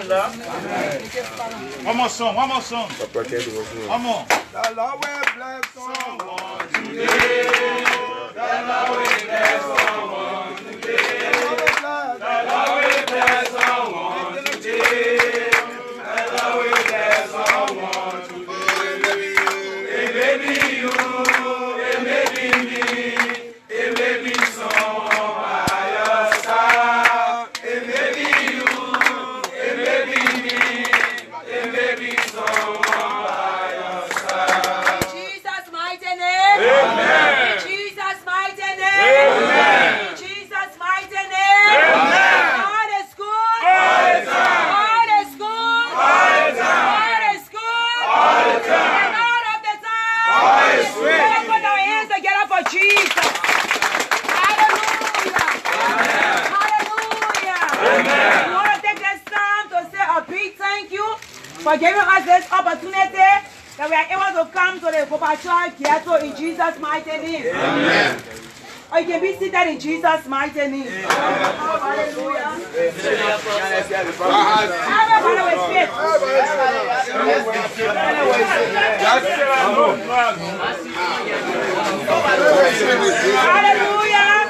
One more song, one more song. One more. The Lord will bless someone today. The Lord will bless someone today. The Lord will bless someone today. The Lord will bless someone today. It may be you, it may be me, it may be someone by your side. It may be you, it may be me, it may be someone by your side. In Jesus' mighty name. Amen. In Jesus' mighty name. Amen. In Jesus' mighty name. Amen. God is good. All the time. God is good. All the time. God is good. All the time. And all of the time. God is sweet. Let us put our hands together for Jesus. Hallelujah. Hallelujah. Amen. We want to take this time to say a big thank you for giving us this opportunity that we are able to come to the Gorbachev Ghetto in Jesus' mighty name. Amen. Or you can be seated in Jesus' mighty name. Hallelujah. Everybody with faith. Hallelujah.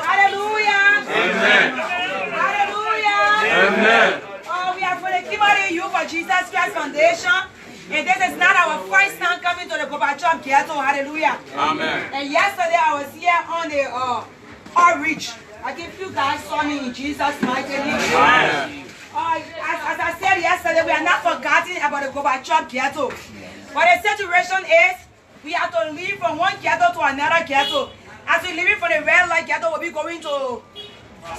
Hallelujah. Hallelujah. Oh, we are for the Kimberly Youth for Jesus Christ Foundation. And this is not our first time coming to the Gorbachev Ghetto. Hallelujah. Amen. And yesterday I was here on the outreach. I think you guys saw me in Jesus' mighty name. Amen. As I said yesterday, we are not forgotten about the Gorbachev Ghetto. But the situation is, we have to leave from one ghetto to another ghetto. As we leave from the red light ghetto, we'll be going to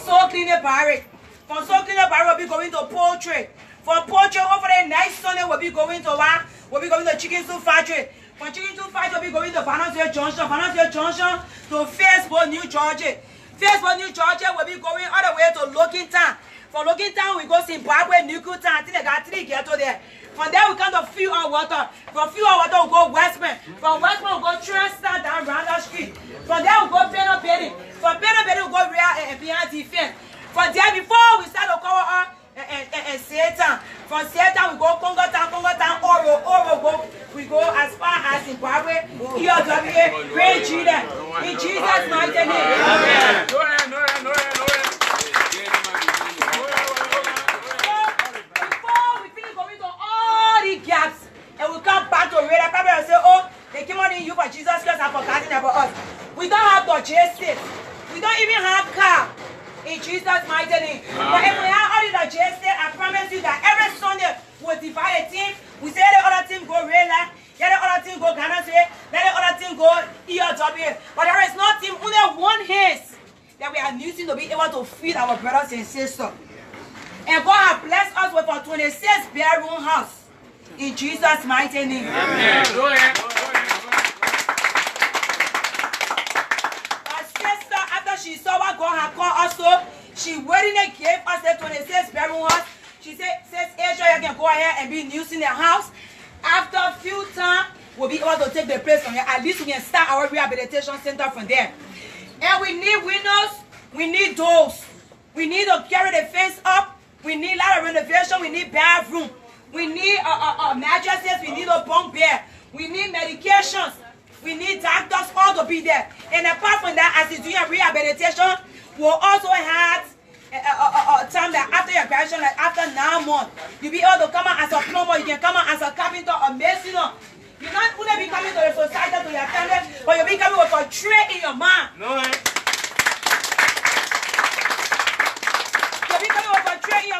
Soul Cleaner Barrack. From Soul Cleaner Barrack, we'll be going to Poultry. From Poultry, over the next Sunday, we'll be going to what? We'll be going to Chicken Soup Factory. From Chicken Soup Factory, we'll be going to Financial Junction. Financial Junction to Facebook, New Georgia. Facebook, New Georgia, we'll be going all the way to Logan Town. From Logan Town, we go Zimbabwe, Nuku Town. I think they got 3 ghetto there. From there, we come to Fuel and Water. From Fuel and Water, we go Westman. From Westman, we go Transtar down Randall Street. From there, we go Penal Betty. From Penal Betty, we go Real and Beyond Defense. From there, before we start to cover up and Satan. From Satan, we go Congo Town, Oro, we go as far as Zimbabwe, EOWA, Great Judah. In Jesus' mighty name. Amen. No hand. Before we finish going to all the gaps and we come back to Radar, probably will say, oh, they came on in you for Jesus Christ and forgotten about us. We don't have the J6. We don't even have car. In Jesus' mighty name. But if we have all the J6, I promise you that every Sunday we'll divide a team. We say the other team go Radar, let the other team go Ghana, let the other team go EOWA. But there is no team, only one hands that we are using to be able to feed our brothers and sisters. And God has blessed us with a 26-bedroom house. In Jesus' mighty name. Amen. Go ahead. Our sister, after she saw what God had called us to, she willingly gave us the 26-bedroom house. She said, Asia, you can go ahead and be using the house. After a few time, we'll be able to take the place from here. At least we can start our rehabilitation center from there. And we need windows, we need doors. We need to carry the fence up. We need a lot of renovation. We need bathroom. We need mattresses. We need a bunk bed. We need medications. We need doctors all to be there. And apart from that, as you're doing rehabilitation, we'll also have a time that after your graduation, like after 9 months, you'll be able to come out as a plumber. You can come out as a carpenter or mason. You're not only be coming to the society, to your family, but you'll be coming with a trade in your mind. No hand.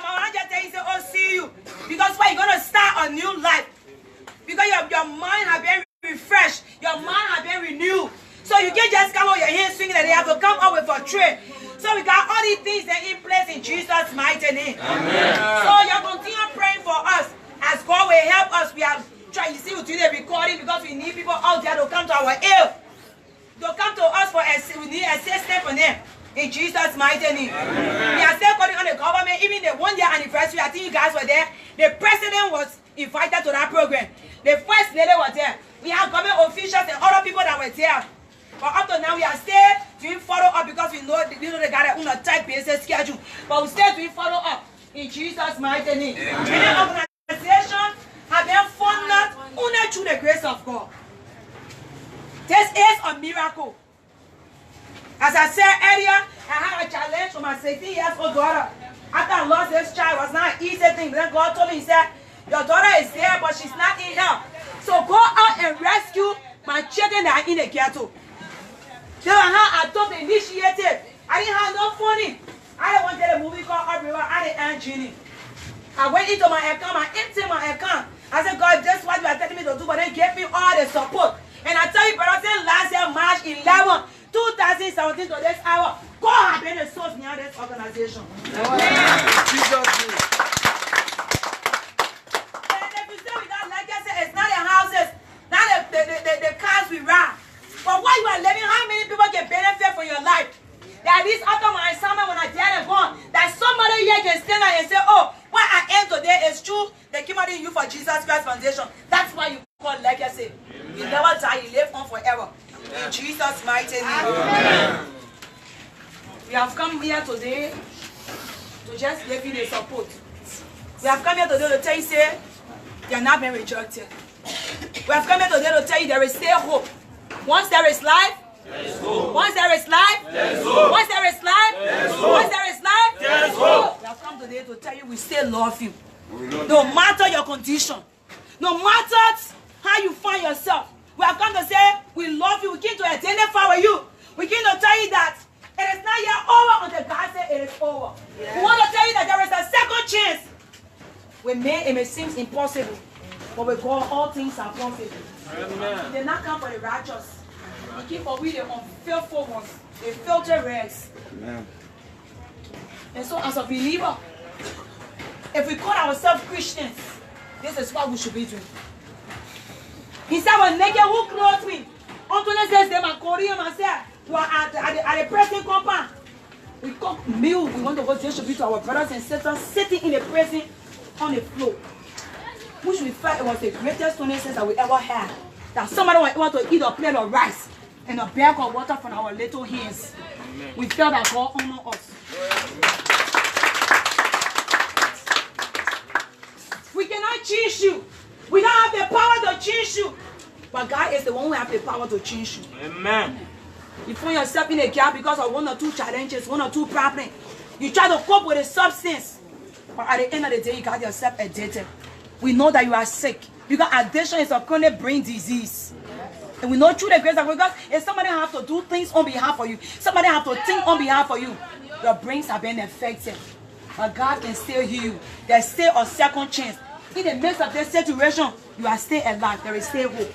I just tell you, say, oh, see you. Because why? You're going to start a new life. Because your mind has been refreshed. Your mind has been renewed. So you can't just come out your hands swinging and they have to come up with a tray. So we got all these things that in place in Jesus' mighty name. Amen. So you continue praying for us as God will help us. We are trying, you see, we do the recording because we need people out there to come to our aid. To come to us for we need assistance from them. In Jesus' mighty name. Amen. We are still calling on the government. Even the 1 year anniversary, I think you guys were there. The president was invited to that program. The first lady was there. We have government officials and other people that were there. But up to now, we are still doing follow up because we know they got a tight business schedule. But we still doing follow up. In Jesus' mighty name. Many organizations have been funded only through the grace of God. This is a miracle. As I said earlier, I had a challenge with my 16-year-old daughter. After I lost this child, it was not an easy thing. Then God told me, He said, your daughter is there, but she's not in here. So go out and rescue my children that are in the ghetto. Then I took the initiative. I didn't have no money. I didn't want to do a movie called Up River. I didn't earn Genie. I went into my account, I emptied my account. I said, God, this is what you are telling me to do, but they gave me all the support. And I tell you, brother, since last year, March 11, 2017 to this hour, God has been the source behind this organization. Jesus. And if you say we got legacy, it's not the houses, not the cars we ride. But while you are living, how many people can benefit from your life? That is after my assignment when I dead and gone, that somebody here can stand out and say, oh, what I am today is true. They came out in you for Jesus Christ Foundation. That's why you call legacy. You never die, you live on forever. In Jesus' mighty name. Amen. We have come here today to just give you the support. We have come here today to tell you, say, they are not being rejected. We have come here today to tell you there is still hope. Once there is life, there is hope. Once there is life, there is hope. Once there is life, there is hope. Once there is life, there is hope. We have come today to tell you we still love you. No matter your condition, no matter how you find yourself, we have come to say we love you. We came to identify with you. We came to tell you that it is not yet over until God says it is over. Yeah. We want to tell you that there is a second chance. With men, it may seem impossible, but with God, all things are possible. Amen. He did not come for the righteous. He came for we the unfaithful ones, the filthy rags. Amen. And so, as a believer, if we call ourselves Christians, this is what we should be doing. He said, "When naked, who clothed me?" Anthony says, "Them are Korean." I said, "We are at the prison compound. We cook meal. We want to go distribute to our brothers and sisters sitting in the prison on the floor." Which we felt it was the greatest donations that we ever had. That somebody was able to eat a plate of rice and a bag of water from our little hands. Amen. We felt that God honored us. We cannot change you. We don't have the power to change you. But God is the one who has the power to change you. Amen. You find yourself in a gap because of one or two challenges, one or two problems. You try to cope with a substance. But at the end of the day, you got yourself addicted. We know that you are sick. Because addiction is a chronic brain disease. And we know through the grace of God, because if somebody have to do things on behalf of you, somebody have to think on behalf of you, your brains have been affected. But God can still heal you. There's still a second chance. In the midst of this situation, you are still alive. There is still hope.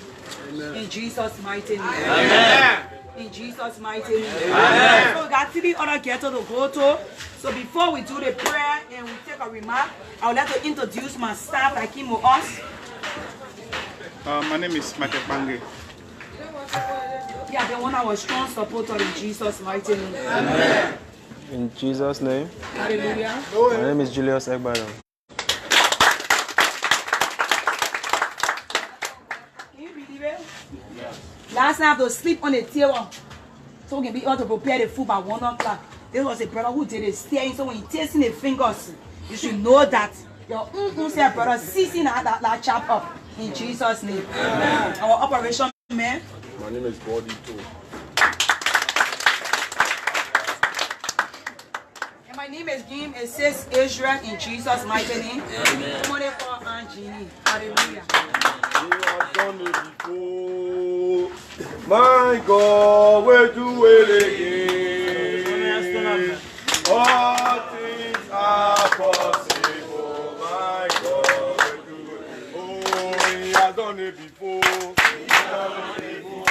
Amen. In Jesus' mighty name. Amen. In Jesus' mighty name. Amen. So we got 3 other ghettos to go to. So before we do the prayer and we take a remark, I would like to introduce my staff that came with us. My name is Michael Bange. Yeah, they want our strong supporter in Jesus' mighty name. Amen. In Jesus' name. Hallelujah. My name is Julius Egbadam. Can you believe it? Yeah. Last night I have to sleep on the table so we can be able to prepare the food by 1 o'clock. This was a brother who did it steering, so when you tasting the fingers, you should know that your said brother season that chop up. In Jesus' name. Amen. Our operation man. My name is Body too. And my name is Jim. It says Israel in Jesus' mighty name. Amen. Somebody call Aunt Jeannie. Hallelujah. We have done it before. My God, we do it again. All things are possible. My God, we do it. Oh, He has done it before. He has done it before.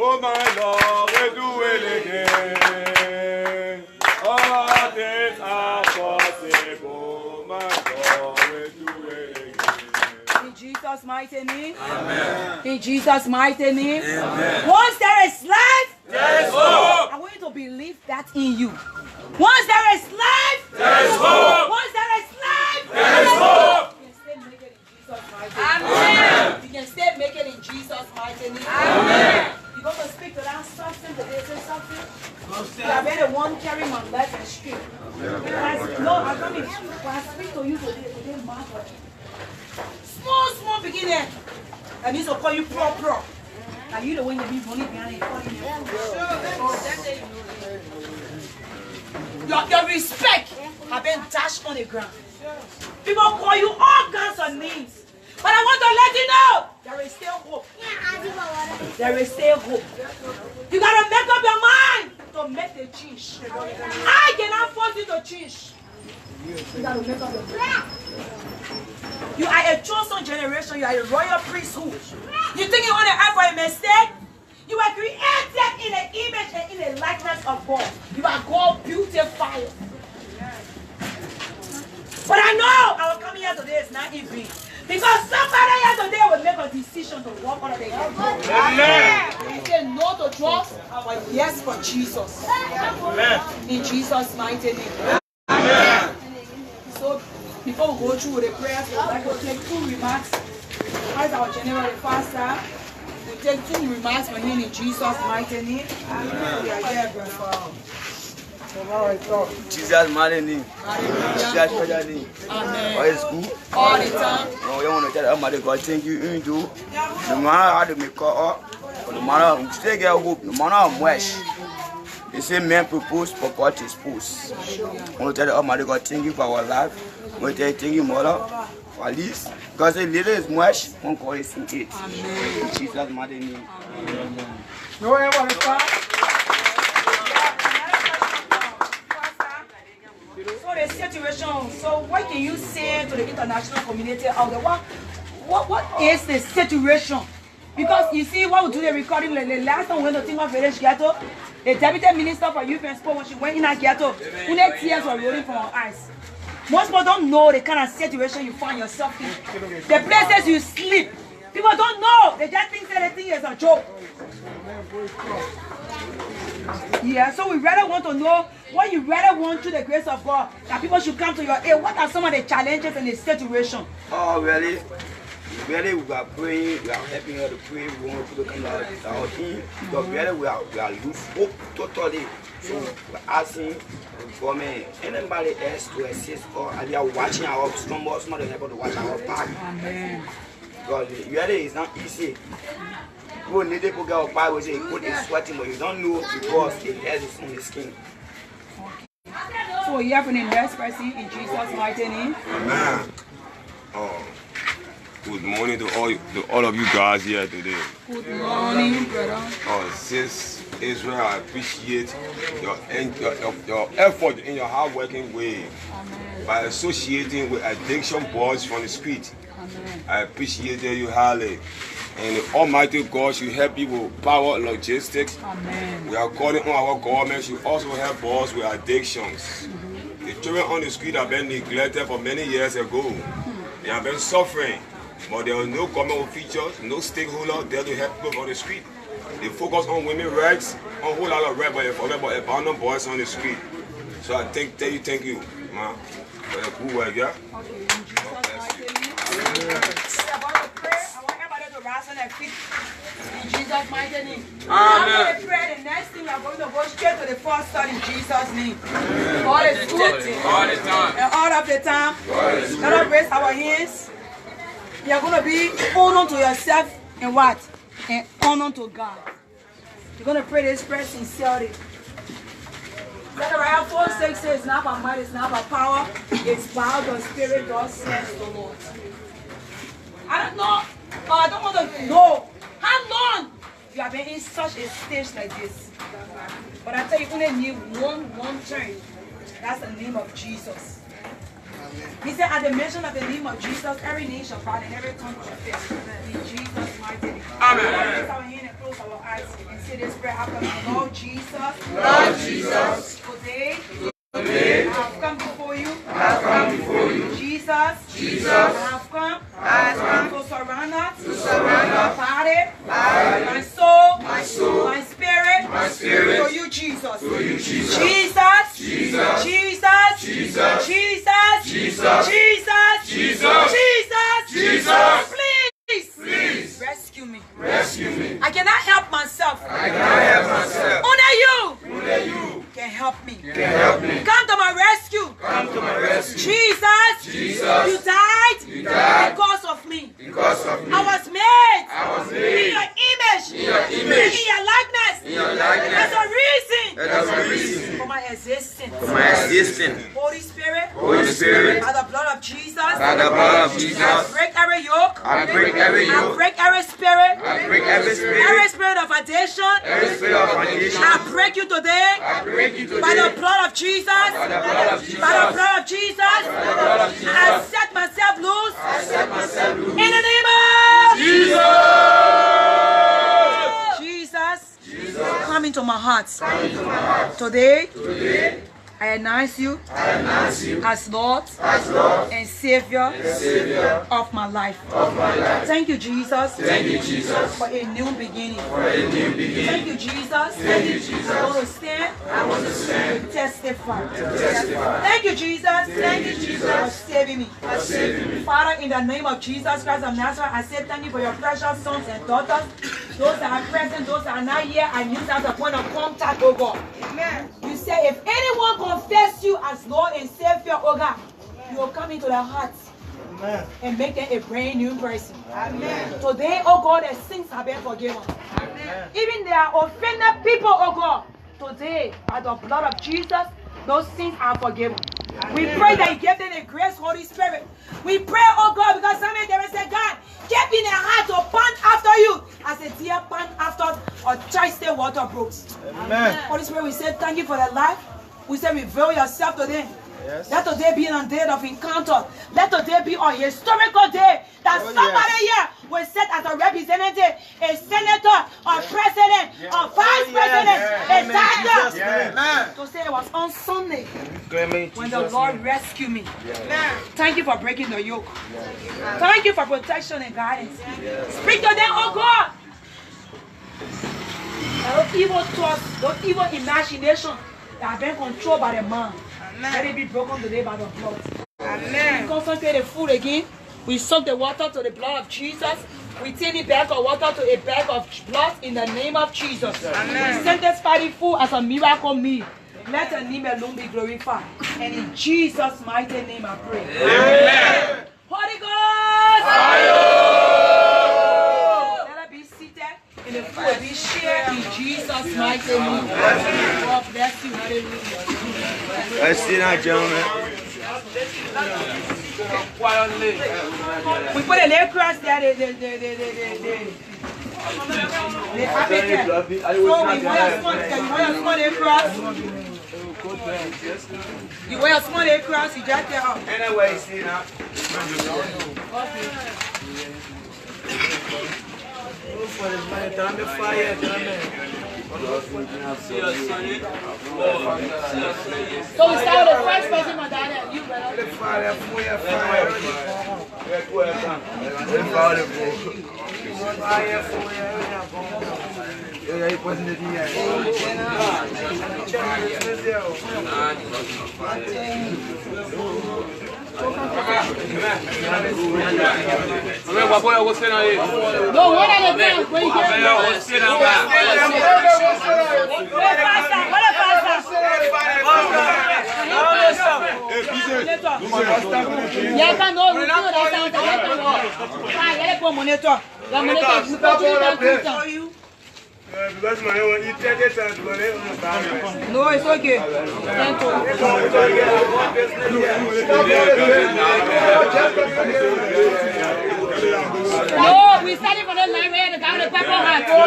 Oh, my Lord, we do it again. All things are possible. My God, we do it again. In Jesus' mighty name. Amen. In Jesus' mighty name. Amen. Once there is life, there is hope. I want you to believe that in you. Once there is life, there is hope. Once there is life, there is hope. Amen. You can still make it in Jesus' mighty name. Amen. You're going to speak to that substance today. Say something. You have been the one carrying my legs and okay. No, I come in. When I speak to you today matter. Small beginner. I need to call you pro. Now you the one that be running behind it. Your respect have been dashed on the ground. People call you all kinds of names. But I want to let you know, there is still hope. There is still hope. You got to make up your mind to make the change. I cannot force you to change. You got to make up your mind. You are a chosen generation. You are a royal priesthood. You think you want to act for a mistake? You are created in the image and in the likeness of God. You are God beautified. But I know our coming here today is not easy. Because somebody here today will make a decision to walk out of the gate. Amen. You say no to drugs, but yes for Jesus. Amen. In Jesus' mighty name. Amen. So, before we go through the prayers, we would like to take 2 remarks. As our general pastor, we take 2 remarks from him in Jesus' mighty name. Amen. We are here, brother. Jesus' mighty name. Jesus' special name. Amen. All is good. All the time. No, you want to tell Almighty God, thank you. Even though, no matter how they make up, no matter how still get hope, no matter how much. They say men propose, but God dispose. I want to tell Almighty God, thank you for our life. I want to thank you, Mother, for at least. Because the little is much, one God is in it. Amen. In Jesus' mighty name. Amen. No one ever start. So the situation, so what can you say to the international community out there? What is the situation? Because you see, what we do the recording, the last time we went to Tingo Village Ghetto, the deputy minister for youth and sport, when she went in that ghetto, tears were rolling from her eyes. Most people don't know the kind of situation you find yourself in. The places you sleep, people don't know. They just think that the thing is a joke. Yeah, so we rather want to know what you rather want through the grace of God, that people should come to your aid. What are some of the challenges in the situation? Oh, really? Really, we are praying, we are helping her to pray, we want people to come out our team. But really, we are lose hope totally. So we're asking the government, anybody else to assist or they are watching our stumble, somebody able to watch our back. Amen. Because really, it's not easy. People need to get a bag, we say, put it sweating, but you don't know because the hair is on the skin. So we hear from the next person in Jesus' mighty name. Amen. Good morning to all of you guys here today. Good morning, brother. Sis Israel, I appreciate your effort in your hard working way. Amen. By associating with addiction boys from the street. Amen. I appreciate you highly. And the Almighty God should help you with power logistics. Amen. We are calling on our government should also help us with addictions. The children on the street have been neglected for many years ago. They have been suffering. But there are no government officials, no stakeholders there to help people on the street. They focus on women's rights, on a whole lot of rights, but they forget about abandoned boys on the street. So I thank you, man, for the good work, yeah? Okay, in Jesus' mighty name. We're about to pray. I want everybody to rise on their feet. In Jesus' mighty name. Amen. After the prayer, the next thing we are going to go straight to the first thought in Jesus' name. All is good. All the time. And all of the time. Let us raise our hands. You are going to be honor to yourself and what? And honor to God. You're going to pray this prayer sincerely. Zechariah 4:6 says, it's not by might, it's not by power, it's by the Spirit, God says the Lord. I don't know, I don't want to know how long you have been in such a stage like this. But I tell you, you only need one turn. That's the name of Jesus. He said, at the mention of the name of Jesus, every knee shall bow and every tongue confess. In Jesus' mighty name. Amen. Raise our hand and close our eyes and say this prayer after me. Lord Jesus. Lord Jesus. Today, Today, I have come before you. I have come before you. Jesus. I have come. To surrender. My body. My soul. My spirit. To you, Jesus. Jesus. Please. Rescue me. I cannot help myself. Only you can help me. Come to my Holy Spirit, Holy Spirit, by the blood of Jesus, by the blood of Jesus, I break every yoke, I break every I yoke, break every spirit, I break every every spirit, spirit of addiction. every spirit of foundation. I break you today I break you by the today blood of Jesus. by the blood of Jesus. By the blood of Jesus. I set myself loose. In the name of Jesus. Come into my heart. Today, I announce you as Lord and Savior of my life. Thank you, Jesus. For a new beginning. Thank you, Jesus. I want to stand to testify. Thank you, Jesus. For saving me. Father, in the name of Jesus Christ of Nazareth, I say thank you for your precious sons and daughters. Those that are present, those that are not here, I use as a point of contact, oh God. Amen. You say if anyone confess you as Lord and Savior, oh God, you will come into their hearts. Amen. And make them a brand new person. Amen. Today, oh God, their sins have been forgiven. Amen. Even they are offended people, oh God. Today, by the blood of Jesus, those sins are forgiven. Amen. We pray that you give them the grace, Holy Spirit. We pray, oh God, because somebody there is a God, keep in their heart to pant after you, as a deer pant after a thirsty water brooks. Amen. Holy Spirit, we say thank you for their life. We say reveal yourself to them. Yes. Let today be a day of encounter. Let today be a historical day that somebody here will sit as a representative, a senator, a president, a vice president, a doctor. To say it was on Sunday when the Lord rescued me. Thank you for breaking the yoke. Thank you for protection and guidance. Speak to them, oh God. Those evil thoughts, those evil imaginations that have been controlled by the mind. Let it be broken today by the blood. Amen. We concentrate the food again. We soak the water to the blood of Jesus. We turn the bag of water to a bag of blood in the name of Jesus. Amen. We send this fatty food as a miracle meal. Let your name alone be glorified. And in Jesus' mighty name I pray. Amen. Holy Ghost! Let us be seated and the food will be shared in Jesus' mighty name. God bless you. Hallelujah. Let's sit down, gentlemen. We put a little cross there, the appetite. So we want a small cross. You wear a small cross, you just get up. Anyway, sit down. So we start with the first person, my daddy. You better. No, one at a time. No, it's okay. No, we started for the line where the guy with the purple hat. So I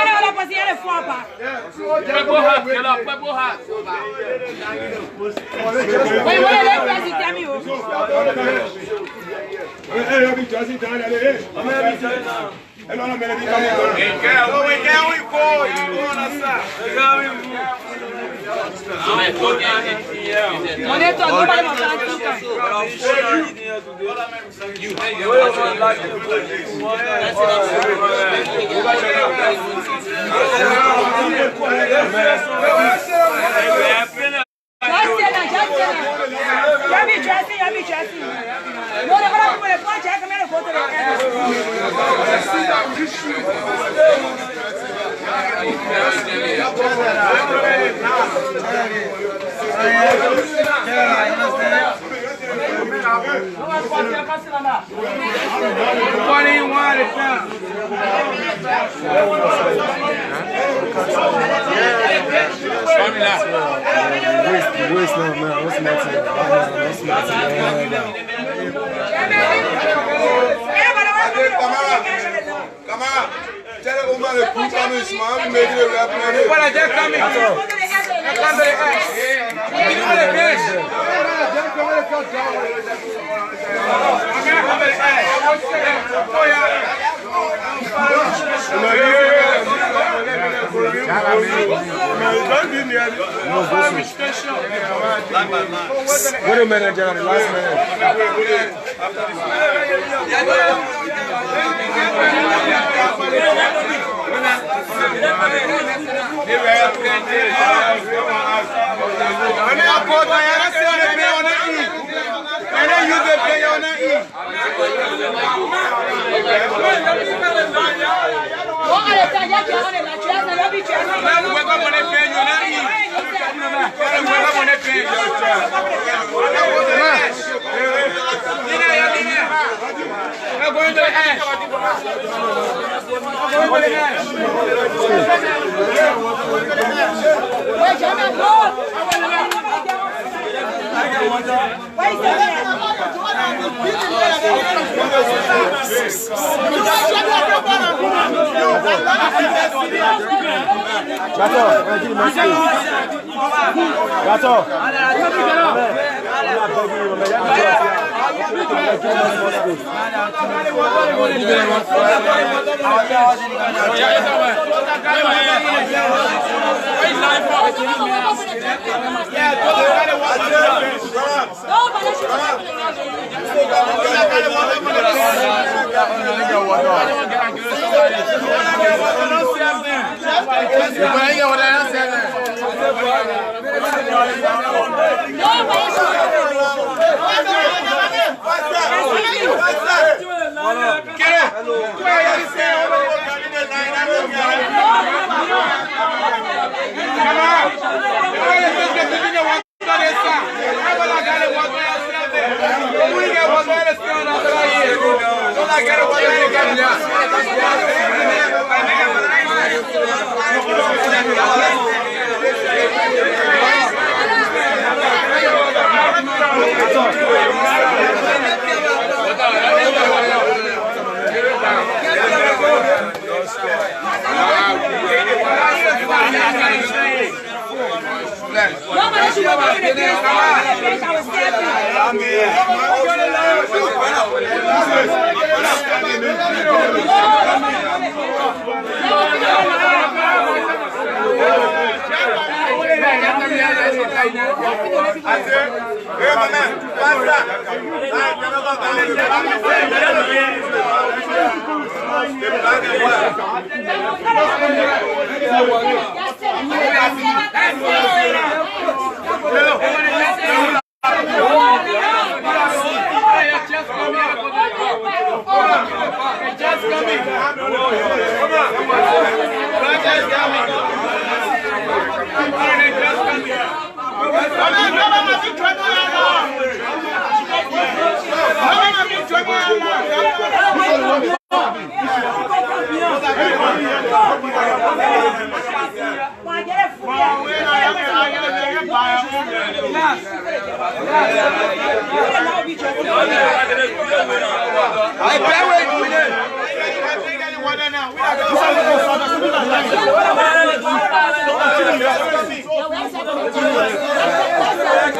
don't know what's the other four pack. Purple hat, purple hat. Wait, what are they pressing? Tell me. Monitor, nobody must I'll be dressing. No, the other people, they can't check them and go to the end. What do you want? Waste now, man. What's nothing? Come on. Tell the woman to put on his mouth and make it a rap. What are they coming? What a minute, John. Last minute. Yes.